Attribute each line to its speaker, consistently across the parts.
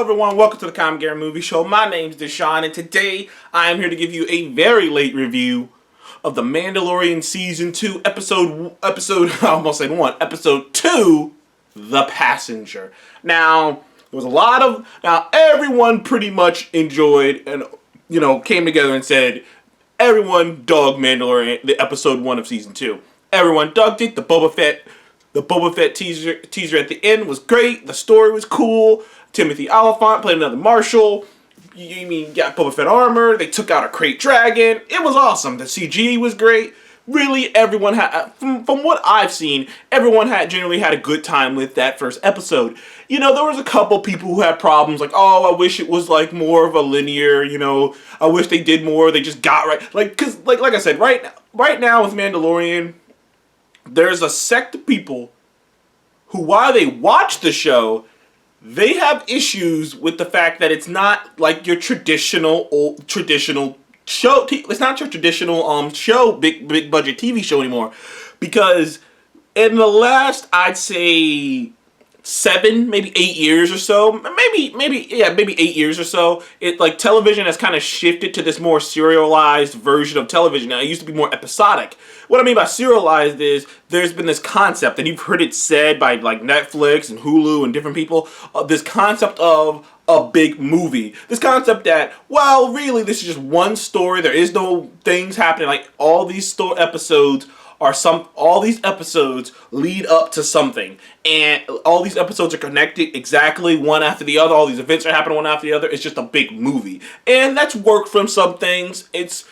Speaker 1: everyone, welcome to the Comic Gary Movie Show. My name's Deshaun, and today I am here to give you a very late review of the Mandalorian Season 2, episode, I almost said 1, Episode 2, The Passenger. Now, there was everyone pretty much enjoyed and, came together and said, everyone dug Mandalorian, the Episode 1 of Season 2. Everyone dug it. The Boba Fett teaser at the end was great. The story was cool. Timothy Olyphant played another Marshal. You got Boba Fett armor. They took out a crate dragon. It was awesome. The CG was great. Really, everyone had, from what I've seen, everyone generally had a good time with that first episode. There was a couple people who had problems, like, oh, I wish it was like more of a linear, I wish they did more. They just got right, like I said, right now with Mandalorian, there's a sect of people who, while they watch the show, they have issues with the fact that it's not like your traditional show. It's not your traditional show, big budget TV show anymore, because in the last, I'd say 7, maybe 8 years or so, maybe 8 years or so, television has kind of shifted to this more serialized version of television. Now, it used to be more episodic. What I mean by serialized is there's been this concept, and you've heard it said by like Netflix and Hulu and different people, this concept of a big movie. This concept that, well, really, this is just one story. There is no things happening. Like, all these episodes lead up to something, and all these episodes are connected exactly one after the other. All these events are happening one after the other. It's just a big movie, and that's worked from some things. It's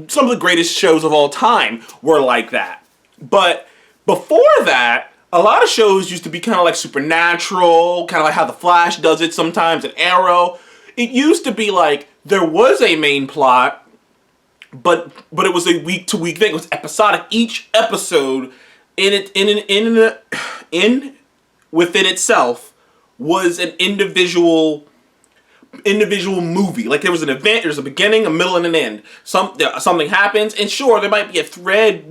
Speaker 1: some of the greatest shows of all time were like that. But before that, a lot of shows used to be kind of like Supernatural, kind of like how The Flash does it sometimes, and Arrow. It used to be like there was a main plot, but it was a week-to-week thing. It was episodic. Each episode within itself was an individual movie. Like, there was an event, there's a beginning, a middle, and an end. Something happens, and sure, there might be a thread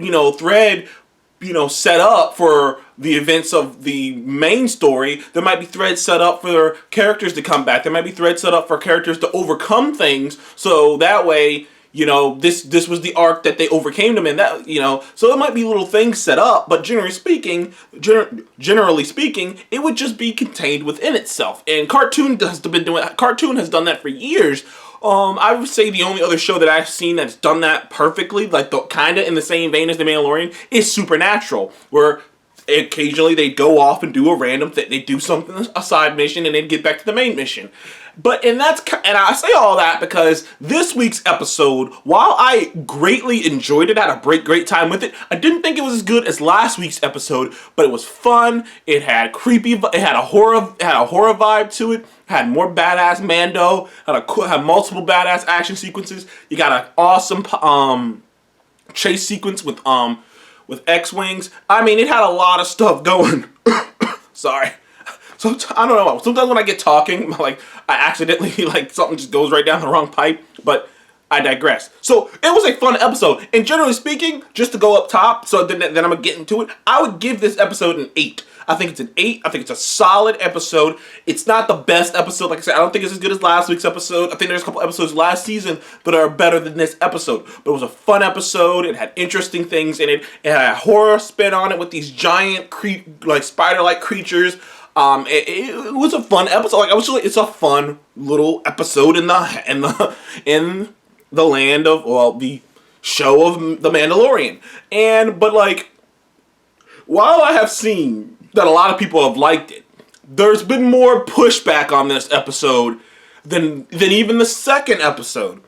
Speaker 1: set up for the events of the main story. There might be threads set up for characters to come back. There might be threads set up for characters to overcome things, so that way, this was the arc that they overcame them in. That, so there might be little things set up, but generally speaking, it would just be contained within itself. And Cartoon has done that for years. I would say the only other show that I've seen that's done that perfectly, like kind of in the same vein as The Mandalorian, is Supernatural, where occasionally they go off and do a random thing. They do something, a side mission, and then get back to the main mission. And I say all that because this week's episode, while I greatly enjoyed it, had a great time with it, I didn't think it was as good as last week's episode, but it was fun. It had a horror vibe to it. Had more badass Mando. Had multiple badass action sequences. You got an awesome chase sequence with X-wings. I mean, it had a lot of stuff going. Sorry. So I don't know. Sometimes when I get talking, I accidentally, something just goes right down the wrong pipe. But I digress. So it was a fun episode. And generally speaking, just to go up top, so then I'm going to get into it, I would give this episode an 8. I think it's an 8. I think it's a solid episode. It's not the best episode. Like I said, I don't think it's as good as last week's episode. I think there's a couple episodes last season that are better than this episode. But it was a fun episode. It had interesting things in it. It had a horror spin on it with these giant, spider-like creatures. It was a fun episode. It's a fun little episode in the land of, the show of The Mandalorian. But while I have seen that a lot of people have liked it, there's been more pushback on this episode than even the second episode.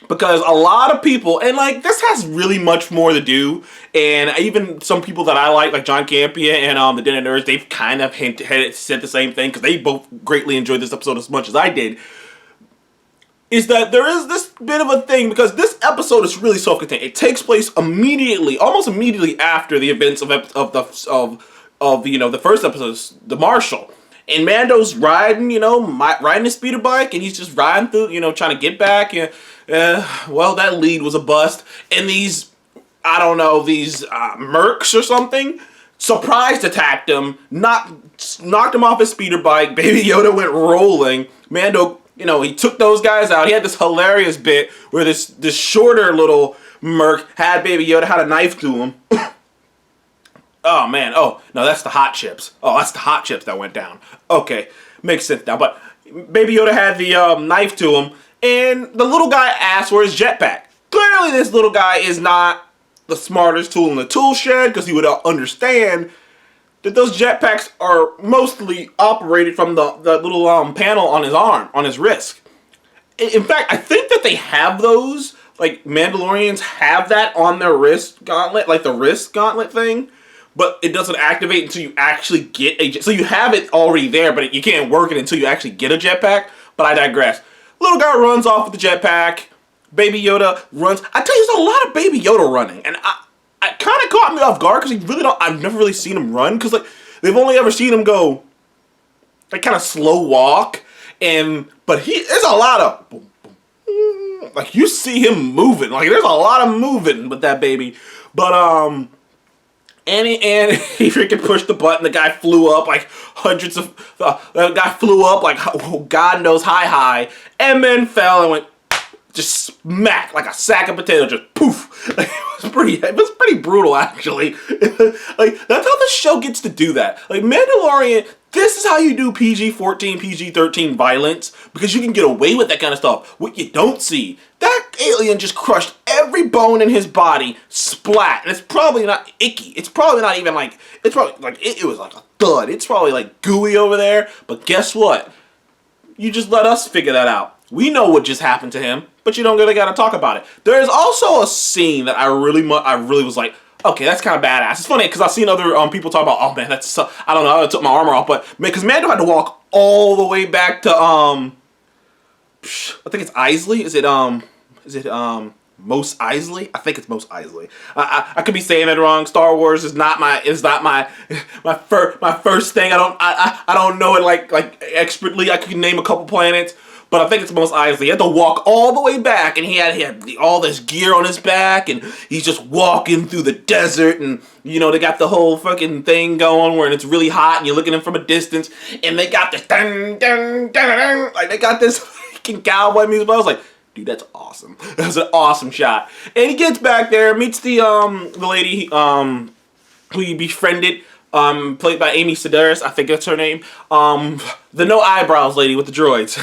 Speaker 1: Because a lot of people, and this has really much more to do, and even some people that I like John Campia and the Den of Nerds, they've kind of said the same thing, because they both greatly enjoyed this episode as much as I did, is that there is this bit of a thing, because this episode is really self-contained. It takes place almost immediately after the events of the first episode, The Marshal. And Mando's riding his speeder bike, and he's just riding through, trying to get back. Well, that lead was a bust. And these mercs or something surprise attacked him, knocked him off his speeder bike. Baby Yoda went rolling. Mando, he took those guys out. He had this hilarious bit where this shorter little merc had Baby Yoda, had a knife to him. Oh, man. Oh, no, that's the hot chips. Oh, that's the hot chips that went down. Okay, makes sense now. But Baby Yoda had the knife to him, and the little guy asked for his jetpack. Clearly, this little guy is not the smartest tool in the tool shed, because he would understand that those jetpacks are mostly operated from the little panel on his arm, on his wrist. In fact, I think that they have those, like Mandalorians have that on their wrist gauntlet, like the wrist gauntlet thing. But it doesn't activate until you actually get a jet. So you have it already there, but you can't work it until you actually get a jetpack. But I digress. Little guy runs off with the jetpack. Baby Yoda runs. I tell you, there's a lot of Baby Yoda running. And I kind of caught me off guard because I've never really seen him run. Because they've only ever seen him go, kind of slow walk. But there's a lot of, boom, boom, you see him moving. There's a lot of moving with that baby. But, and he freaking pushed the button. The guy flew up the guy flew up God knows how high, and then fell and went just smack like a sack of potatoes, just poof. It was pretty brutal, actually. That's how the show gets to do that. Mandalorian, this is how you do PG-14, PG-13 violence, because you can get away with that kind of stuff. What you don't see, that alien just crushed every bone in his body, splat, and it's probably not icky. It's probably not even it was like a thud. It's probably gooey over there, but guess what? You just let us figure that out. We know what just happened to him, but you don't really gotta talk about it. There is also a scene that I really was like, okay, that's kind of badass. It's funny because I've seen other people talk about, oh man, that's so, I don't know, I took my armor off, but because Mando had to walk all the way back to I think it's Isley. Is it Mos Eisley? I think it's Mos Eisley. I could be saying it wrong. Star Wars is not my first thing. I don't know it like expertly. I could name a couple planets. But I think it's Mos Eisley. He had to walk all the way back, and he had all this gear on his back, and he's just walking through the desert, and, they got the whole fucking thing going where it's really hot, and you're looking at him from a distance, and they got this dun, dun, dun, dun, they got this fucking cowboy music. But I was like, dude, that's awesome. That's an awesome shot. And he gets back there, meets the lady who he befriended, played by Amy Sedaris, I think that's her name. The no eyebrows lady with the droids.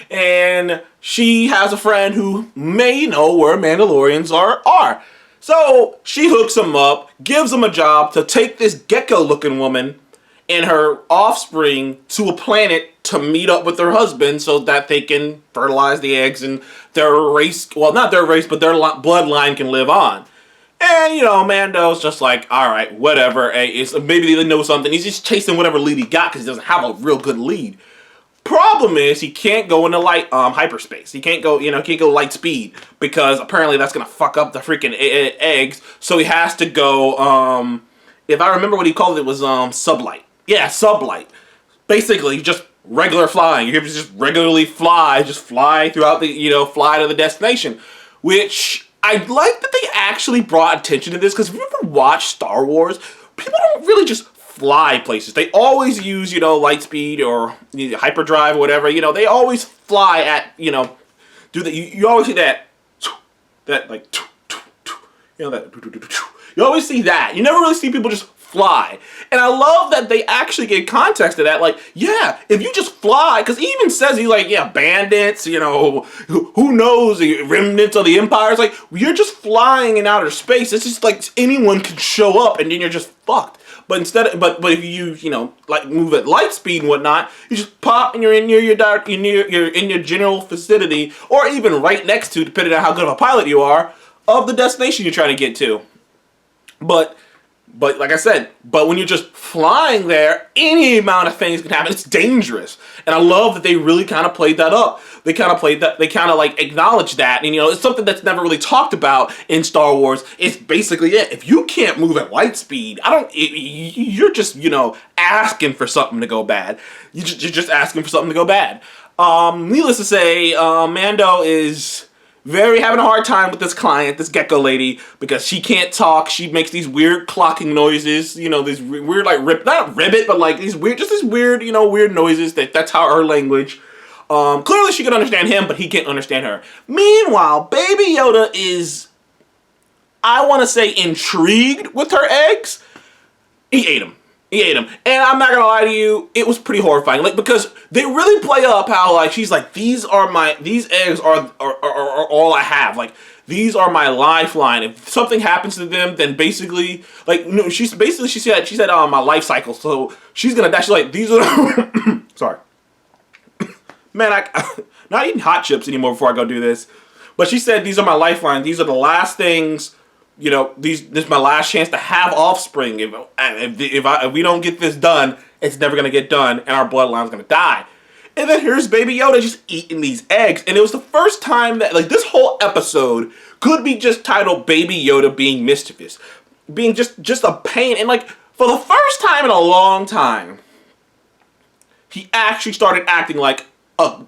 Speaker 1: And she has a friend who may know where Mandalorians are. So she hooks him up, gives him a job to take this gecko-looking woman and her offspring to a planet to meet up with their husband so that they can fertilize the eggs and their race, well, not their race, but their bloodline can live on. And, Mando's just like, all right, whatever. Hey, maybe they know something. He's just chasing whatever lead he got because he doesn't have a real good lead. Problem is, he can't go into hyperspace. He can't go, can't go light speed because apparently that's gonna fuck up the freaking eggs. So he has to go. If I remember what he called it was sublight. Yeah, sublight. Basically, just regular flying. You just regularly fly, throughout the, fly to the destination, which. I like that they actually brought attention to this because if you ever watch Star Wars, people don't really just fly places. They always use, light speed or hyperdrive or whatever. They always fly at, do that. You always see that that, you always see that. You never really see people just fly. And I love that they actually gave context to that. Yeah, if you just fly, because he even says bandits, who knows, the remnants of the empire. It's you're just flying in outer space. It's just anyone can show up and then you're just fucked. But but if you move at light speed and whatnot, you just pop and you're in you're in your general vicinity, or even right next to, depending on how good of a pilot you are, of the destination you're trying to get to. But like I said, when you're just flying there, any amount of things can happen. It's dangerous. And I love that they really kind of played that up. They kind of acknowledged that. And, it's something that's never really talked about in Star Wars. It's basically it. If you can't move at light speed, you're just, asking for something to go bad. You're just asking for something to go bad. Needless to say, Mando is very having a hard time with this client, this gecko lady, because she can't talk. She makes these weird clocking noises, you know, these weird like not ribbit, but like these weird, you know, weird noises. That's how her language. Clearly she can understand him, but he can't understand her. Meanwhile, Baby Yoda is, I want to say, intrigued with her eggs. He ate them. And I'm not gonna lie to you, it was pretty horrifying. Like, because they really play up how, like, she's like, these eggs are all I have. Like, these are my lifeline. If something happens to them, then basically, like, no, she said, my life cycle. So she's gonna die. She's like, these are, sorry. Man, I'm not eating hot chips anymore before I go do this. But she said, these are my lifeline. These are the last things. You know, this is my last chance to have offspring. If we don't get this done, it's never gonna get done, and our bloodline's gonna die. And then here's Baby Yoda just eating these eggs, and it was the first time that, like, this whole episode could be just titled Baby Yoda being mischievous, being just a pain. And like, for the first time in a long time, he actually started acting like a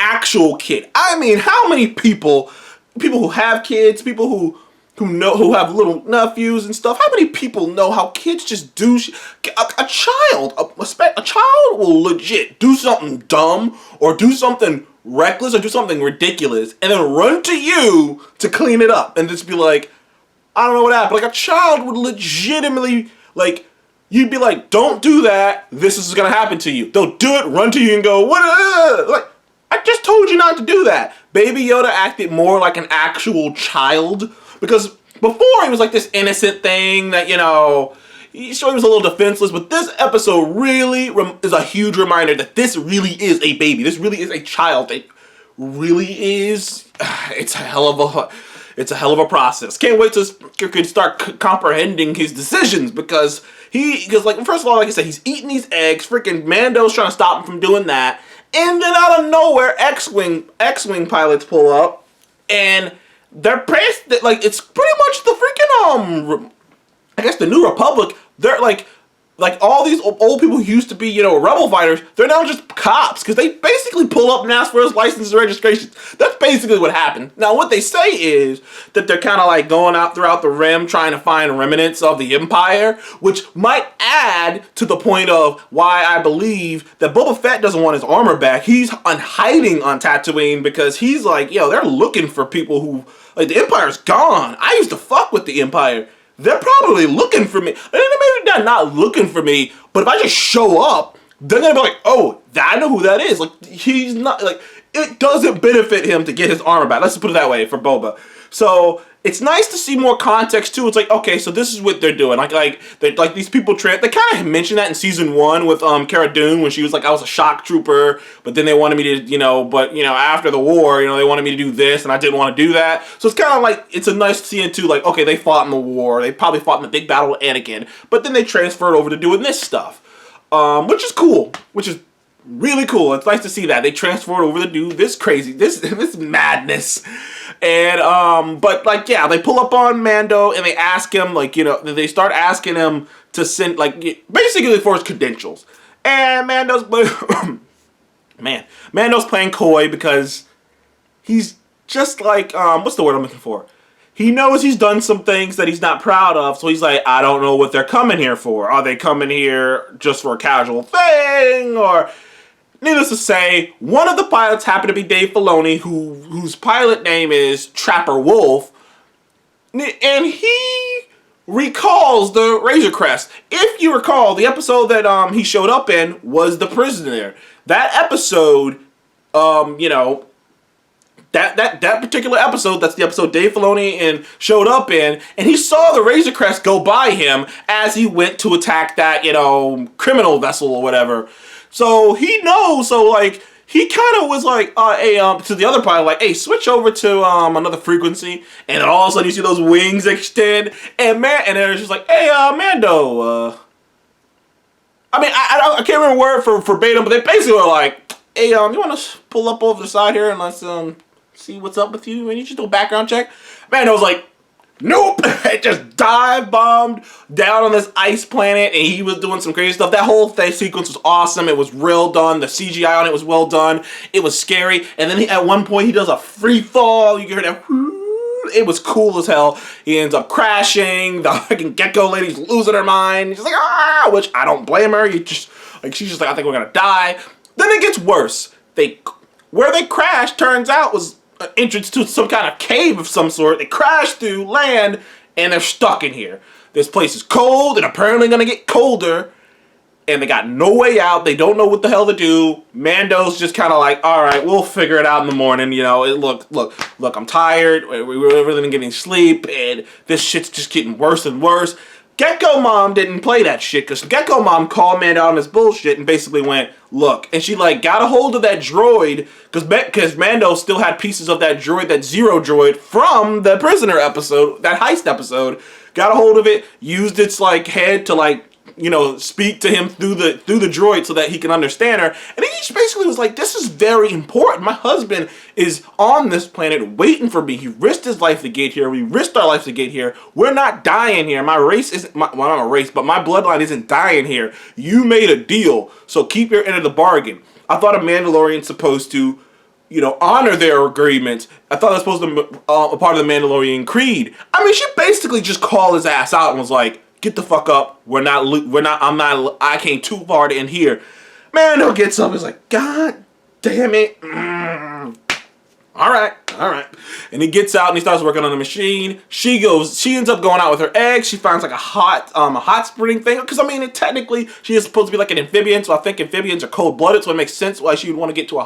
Speaker 1: actual kid. I mean, how many people who have kids, people who have little nephews and stuff, how many people know how kids just do a child will legit do something dumb or do something reckless or do something ridiculous and then run to you to clean it up and just be like, I don't know what happened. Like, a child would legitimately, like, you'd be like, don't do that, this is gonna happen to you. They'll do it, run to you and go, what? Like, I just told you not to do that. Baby Yoda acted more like an actual child. Because before, he was like this innocent thing that, you know, he was a little defenseless. But this episode really is a huge reminder that this really is a baby. This really is a child. It really is. It's a hell of a process. Can't wait till you can start comprehending his decisions because like, first of all, like I said, he's eating these eggs. Freaking Mando's trying to stop him from doing that. And then out of nowhere, X-Wing pilots pull up and they're pressed, like, it's pretty much the freaking, I guess the New Republic. They're like all these old people who used to be, you know, rebel fighters, they're now just cops, because they basically pull up and ask for his license and registration. That's basically what happened. Now, what they say is that they're kind of like going out throughout the rim trying to find remnants of the Empire, which might add to the point of why I believe that Boba Fett doesn't want his armor back. He's hiding on Tatooine because he's like, yo, they're looking for people who, like, the Empire's gone. I used to fuck with the Empire. They're probably looking for me. Maybe they're not looking for me, but if I just show up, they're gonna be like, oh, I know who that is. Like, he's not, like, it doesn't benefit him to get his armor back. Let's just put it that way for Boba. So it's nice to see more context too. It's like, okay, so this is what they're doing. Like these people they kind of mentioned that in season 1 with Cara Dune when she was like, I was a shock trooper, but then they wanted me to, after the war, they wanted me to do this, and I didn't want to do that. So it's kind of like, it's a nice scene too. Like, okay, they fought in the war, they probably fought in the big battle with Anakin, but then they transferred over to doing this stuff, which is cool, which is really cool. It's nice to see that they transferred over to do this crazy, this madness. And but like, yeah, they pull up on Mando and they ask him, like, they start asking him to send, like, basically for his credentials. And Mando's Mando's playing coy because he's just like, what's the word I'm looking for? He knows he's done some things that he's not proud of, so he's like, I don't know what they're coming here for. Are they coming here just for a casual thing? Or, needless to say, one of the pilots happened to be Dave Filoni, whose pilot name is Trapper Wolf, and he recalls the Razor Crest. If you recall, the episode that he showed up in was The Prisoner. That episode, that particular episode, that's the episode Dave Filoni showed up in, and he saw the Razor Crest go by him as he went to attack that, criminal vessel or whatever. So he knows, so like, he kind of was like, hey, to the other pilot, like, hey, switch over to another frequency, and then all of a sudden you see those wings extend, and then it's just like, hey, Mando, I mean, I can't remember word for verbatim, but they basically were like, hey, you want to pull up over the side here and let's see what's up with you, and you just do a background check? Mando was like, Nope. It just dive bombed down on this ice planet, and he was doing some crazy stuff. That whole sequence was awesome. It was real done. The CGI on it was well done. It was scary. And then at one point he does a free fall. You hear that. It was cool as hell. He ends up crashing. The fucking gecko lady's losing her mind. She's like, ah, which I don't blame her. She's just like, I think we're gonna die. Then it gets worse. Where they crashed turns out was an entrance to some kind of cave of some sort. They crash through, land, and they're stuck in here. This place is cold and apparently gonna get colder, and they got no way out. They don't know what the hell to do. Mando's just kind of like, all right, we'll figure it out in the morning. You know, look, I'm tired. We really didn't get any sleep, and this shit's just getting worse and worse. Gecko Mom didn't play that shit, because Gecko Mom called Mando on this bullshit and basically went, look, and she like got a hold of that droid, because Mando still had pieces of that droid, that Zero droid from the Prisoner episode, that heist episode, got a hold of it, used its like head to like, you know, speak to him through the droid so that he can understand her. And he basically was like, this is very important. My husband is on this planet waiting for me. He risked his life to get here. We risked our lives to get here. We're not dying here. My race isn't, well, not a race, but my bloodline isn't dying here. You made a deal, so keep your end of the bargain. I thought a Mandalorian's supposed to, you know, honor their agreements. I thought that was supposed to be a part of the Mandalorian creed. I mean, she basically just called his ass out and was like, get the fuck up. I came too far to end here. Mando gets up. He's like, God damn it. All right. And he gets out and he starts working on the machine. She ends up going out with her eggs. She finds like a hot spring thing. Because I mean, technically, she is supposed to be like an amphibian. So I think amphibians are cold-blooded. So it makes sense why she would want to get to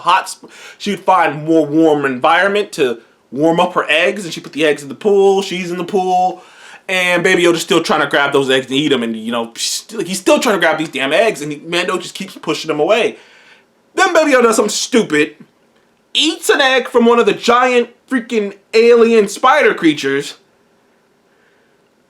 Speaker 1: she would find more warm environment to warm up her eggs. And she put the eggs in the pool. She's in the pool. And Baby Yoda's still trying to grab those eggs and eat them. And, you know, he's still trying to grab these damn eggs. And Mando just keeps pushing them away. Then Baby Yoda does something stupid. Eats an egg from one of the giant freaking alien spider creatures.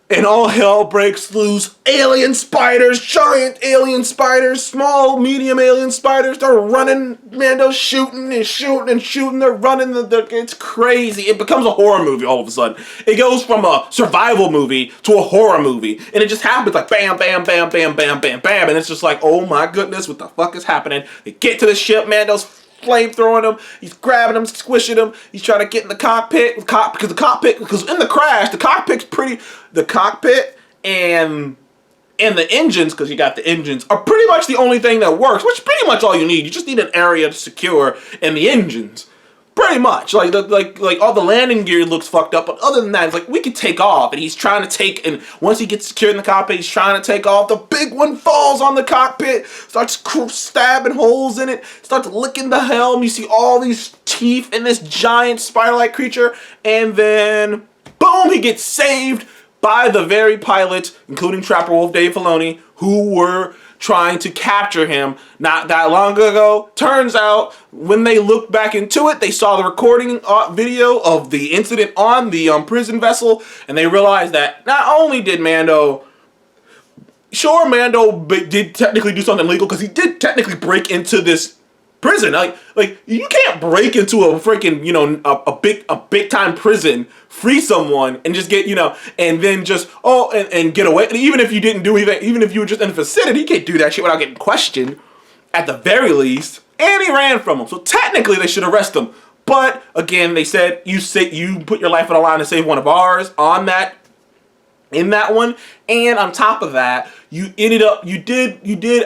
Speaker 1: And all hell breaks loose. Alien spiders, giant alien spiders, small, medium alien spiders. They're running. Mando's shooting and shooting and shooting. They're running. It's crazy. It becomes a horror movie all of a sudden. It goes from a survival movie to a horror movie. And it just happens like bam, bam, bam, bam, bam, bam, bam. And it's just like, oh my goodness, what the fuck is happening? They get to the ship. Mando's flame throwing him. He's grabbing them, squishing them. He's trying to get in the cockpit because in the crash, the cockpit and the engines, because you got the engines, are pretty much the only thing that works, which is pretty much all you need. You just need an area to secure and the engines. Pretty much. Like all the landing gear looks fucked up, but other than that, it's like we could take off. And he's trying to take, and once he gets secured in the cockpit, he's trying to take off. The big one falls on the cockpit, starts stabbing holes in it, starts licking the helm. You see all these teeth in this giant spider-like creature, and then boom, he gets saved by the very pilots, including Trapper Wolf Dave Filoni, who were trying to capture him not that long ago. Turns out, when they looked back into it, they saw the recording video of the incident on the prison vessel, and they realized that not only did Mando did technically do something illegal, because he did technically break into this prison. Like you can't break into a freaking, you know, a big time prison, free someone, and just get, you know, and then just and get away. And even if you didn't do anything, even if you were just in the vicinity, you can't do that shit without getting questioned, at the very least. And he ran from him, so technically they should arrest him. But again, they said you put your life on the line to save one of ours in that one, and on top of that, you did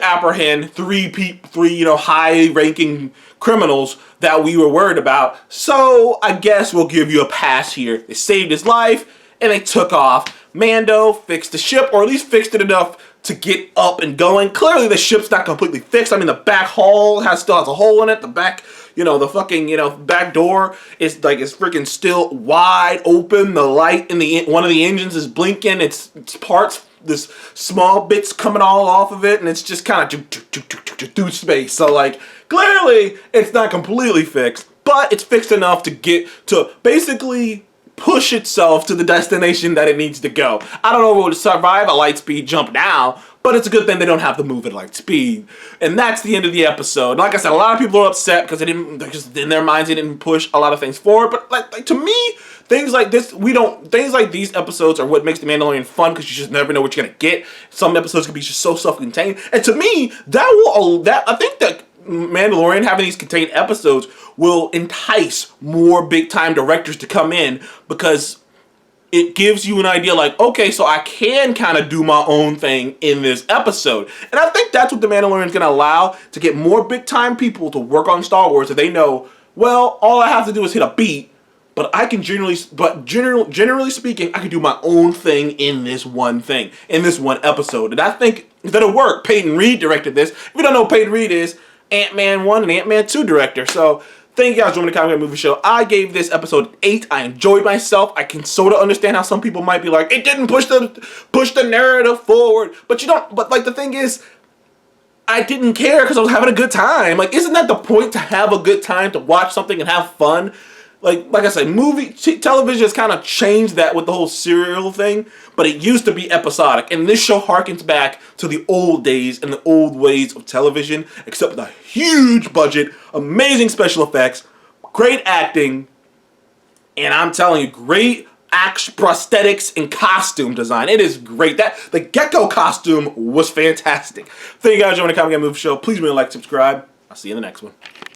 Speaker 1: apprehend three you know, high-ranking criminals that we were worried about. So I guess we'll give you a pass here. They saved his life and they took off. Mando fixed the ship, or at least fixed it enough to get up and going. Clearly the ship's not completely fixed. I mean, the back hull still has a hole in it. The back, you know, the fucking, you know, back door is like, it's freaking still wide open. The light in one of the engines is blinking. It's parts, this small bits coming all off of it, and it's just kind of through space. So like, clearly it's not completely fixed, but it's fixed enough to get to basically push itself to the destination that it needs to go. I don't know if it would survive a light speed jump now, But it's a good thing they don't have to move at light speed. And that's the end of the episode. Like I said, a lot of people are upset because they just in their minds they didn't push a lot of things forward. But like to me, things like this, things like these episodes are what makes The Mandalorian fun, because you just never know what you're gonna get. Some episodes can be just so self-contained. And to me, I think that Mandalorian having these contained episodes will entice more big-time directors to come in, because it gives you an idea like, okay, so I can kind of do my own thing in this episode. And I think that's what The Mandalorian is going to allow, to get more big-time people to work on Star Wars, that they know, well, all I have to do is hit a beat, but generally speaking, I can do my own thing in this one episode. And I think that'll work. Peyton Reed directed this. If you don't know who Peyton Reed is, Ant-Man 1 and Ant-Man 2 director. So thank you guys for joining the Comic Movie Show. I gave this episode 8. I enjoyed myself. I can sort of understand how some people might be like, it didn't push the narrative forward. But you don't. But like the thing is, I didn't care because I was having a good time. Like, isn't that the point, to have a good time, to watch something and have fun? Like I said, television has kind of changed that with the whole serial thing, but it used to be episodic. And this show harkens back to the old days and the old ways of television, except with a huge budget, amazing special effects, great acting, and I'm telling you, great prosthetics and costume design. It is great. The Gecko costume was fantastic. Thank you guys for joining the Comic Movie Show. Please remember to like, subscribe. I'll see you in the next one.